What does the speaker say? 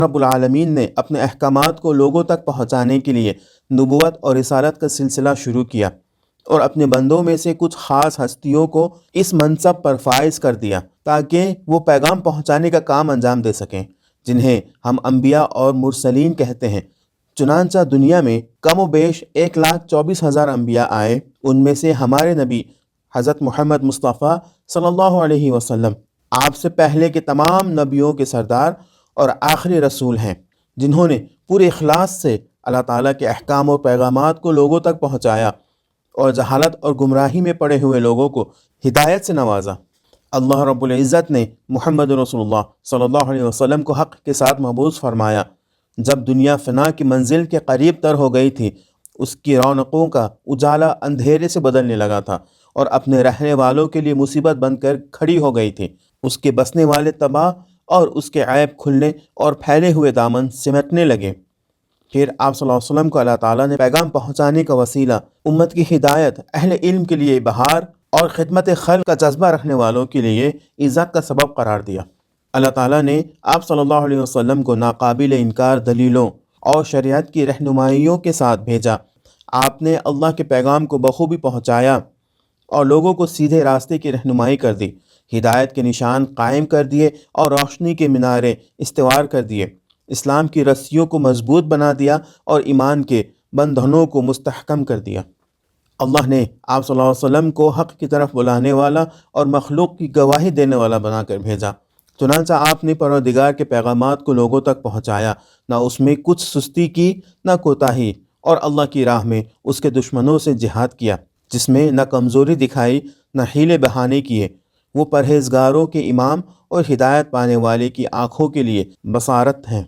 رب العالمین نے اپنے احکامات کو لوگوں تک پہنچانے کے لیے نبوت اور رسالت کا سلسلہ شروع کیا اور اپنے بندوں میں سے کچھ خاص ہستیوں کو اس منصب پر فائز کر دیا تاکہ وہ پیغام پہنچانے کا کام انجام دے سکیں، جنہیں ہم انبیاء اور مرسلین کہتے ہیں۔ چنانچہ دنیا میں کم و بیش 1,24,000 انبیاء آئے، ان میں سے ہمارے نبی حضرت محمد مصطفیٰ صلی اللہ علیہ وسلم آپ سے پہلے کے تمام نبیوں کے سردار اور آخری رسول ہیں، جنہوں نے پورے اخلاص سے اللہ تعالیٰ کے احکام اور پیغامات کو لوگوں تک پہنچایا اور جہالت اور گمراہی میں پڑے ہوئے لوگوں کو ہدایت سے نوازا۔ اللہ رب العزت نے محمد رسول اللہ صلی اللہ علیہ وسلم کو حق کے ساتھ مبعوث فرمایا۔ جب دنیا فنا کی منزل کے قریب تر ہو گئی تھی، اس کی رونقوں کا اجالا اندھیرے سے بدلنے لگا تھا اور اپنے رہنے والوں کے لیے مصیبت بن کر کھڑی ہو گئی تھی۔ اس کے بسنے والے تباہ اور اس کے عیب کھلنے اور پھیلے ہوئے دامن سمٹنے لگے۔ پھر آپ صلی اللہ علیہ وسلم کو اللہ تعالیٰ نے پیغام پہنچانے کا وسیلہ، امت کی ہدایت، اہل علم کے لیے بہار اور خدمت خلق کا جذبہ رکھنے والوں کے لیے عزت کا سبب قرار دیا۔ اللہ تعالیٰ نے آپ صلی اللہ علیہ وسلم کو ناقابل انکار دلیلوں اور شریعت کی رہنمائیوں کے ساتھ بھیجا۔ آپ نے اللہ کے پیغام کو بخوبی پہنچایا اور لوگوں کو سیدھے راستے کی رہنمائی کر دی، ہدایت کے نشان قائم کر دیے اور روشنی کے مینارے استوار کر دیے، اسلام کی رسیوں کو مضبوط بنا دیا اور ایمان کے بندھنوں کو مستحکم کر دیا۔ اللہ نے آپ صلی اللہ علیہ وسلم کو حق کی طرف بلانے والا اور مخلوق کی گواہی دینے والا بنا کر بھیجا۔ چنانچہ آپ نے پروردگار کے پیغامات کو لوگوں تک پہنچایا، نہ اس میں کچھ سستی کی، نہ کوتاہی، اور اللہ کی راہ میں اس کے دشمنوں سے جہاد کیا، جس میں نہ کمزوری دکھائی نہ حیلے بہانے کیے۔ وہ پرہیزگاروں کے امام اور ہدایت پانے والے کی آنکھوں کے لیے بصارت ہیں۔